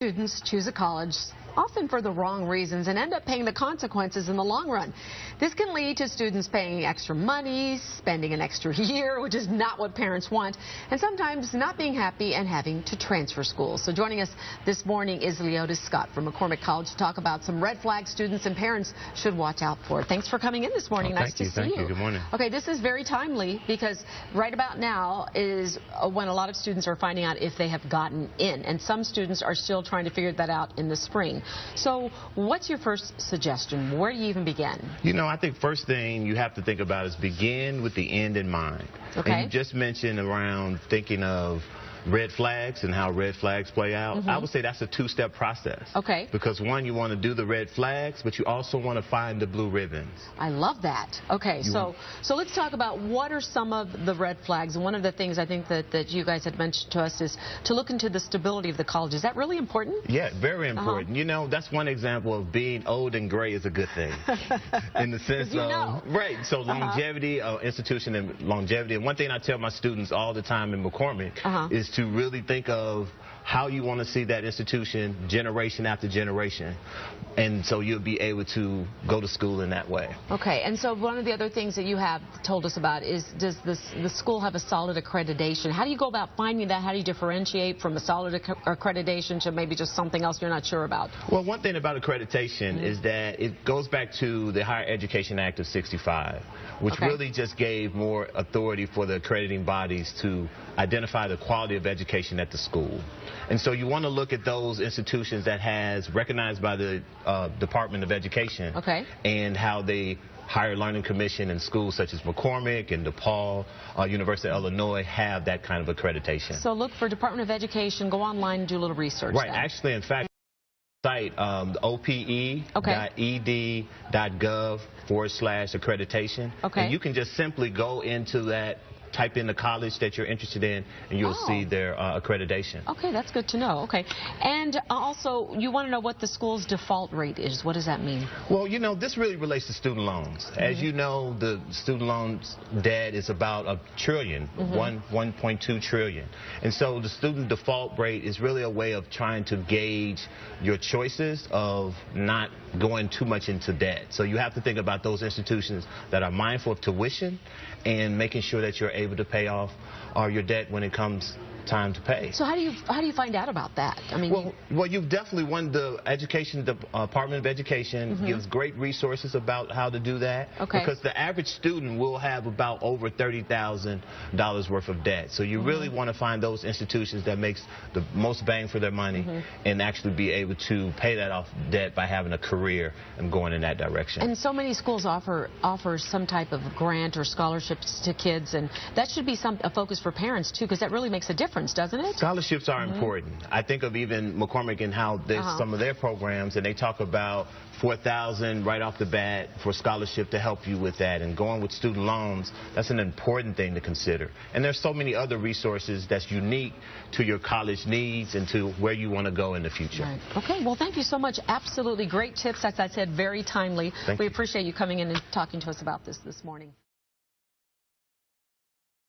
Students choose a college often for the wrong reasons and end up paying the consequences in the long run. This can lead to students paying extra money, spending an extra year, which is not what parents want, and sometimes not being happy and having to transfer schools. So joining us this morning is Leotis Scott from MacCormac College to talk about some red flags students and parents should watch out for. Thanks for coming in this morning. Nice to see you. Thank you. Good morning. Okay, this is very timely because right about now is when a lot of students are finding out if they have gotten in, and some students are still trying to figure that out in the spring. So what's your first suggestion? Where do you even begin? You know, I think first thing you have to think about is begin with the end in mind. Okay. And you just mentioned around thinking of red flags and how red flags play out. I would say that's a two-step process. Okay. Because one, you want to do the red flags, but you also want to find the blue ribbons. I love that. Okay, so let's talk about what are some of the red flags. And one of the things I think that you guys had mentioned to us is to look into the stability of the college. Is that really important? Yeah, very important. You know, that's one example of being old and gray is a good thing. In the sense of, right, so longevity, institution and longevity. And one thing I tell my students all the time in MacCormac is to really think of how you want to see that institution generation after generation, and so you'll be able to go to school in that way. Okay, and so one of the other things that you have told us about is, does the school have a solid accreditation? How do you go about finding that? How do you differentiate from a solid accreditation to maybe just something else you're not sure about? Well, one thing about accreditation is that it goes back to the Higher Education Act of '65, which really just gave more authority for the accrediting bodies to identify the quality of education at the school. And so you want to look at those institutions that has recognized by the Department of Education and how the Higher Learning Commission and schools such as MacCormac and DePaul, University of Illinois have that kind of accreditation. So look for Department of Education, go online and do a little research. Right, actually, in fact, site ope.ed.gov/accreditation. And you can just simply go into that, type in the college that you're interested in, and you'll see their accreditation. Okay, that's good to know. Okay, and also you want to know what the school's default rate is. What does that mean? Well, you know, this really relates to student loans. As you know, the student loans debt is about $1 trillion, 1.2 trillion. And so the student default rate is really a way of trying to gauge your choices of not going too much into debt. So you have to think about those institutions that are mindful of tuition and making sure that you're able to pay off your debt when it comes time to pay. So how do you find out about that? I mean, well, you've definitely won the Department of Education gives great resources about how to do that. Because the average student will have about over $30,000 worth of debt. So you really want to find those institutions that makes the most bang for their money and actually be able to pay that off debt by having a career and going in that direction. And so many schools offer some type of grant or scholarships to kids, and that should be a focus for parents too, because that really makes a difference, doesn't it? Scholarships are important. I think of even MacCormac and how some of their programs, and they talk about $4,000 right off the bat for scholarship to help you with that, and going with student loans, that's an important thing to consider. And there's so many other resources that's unique to your college needs and to where you want to go in the future. Right. Okay, well, thank you so much. Absolutely great tips. As I said, very timely. We appreciate you coming in and talking to us about this morning.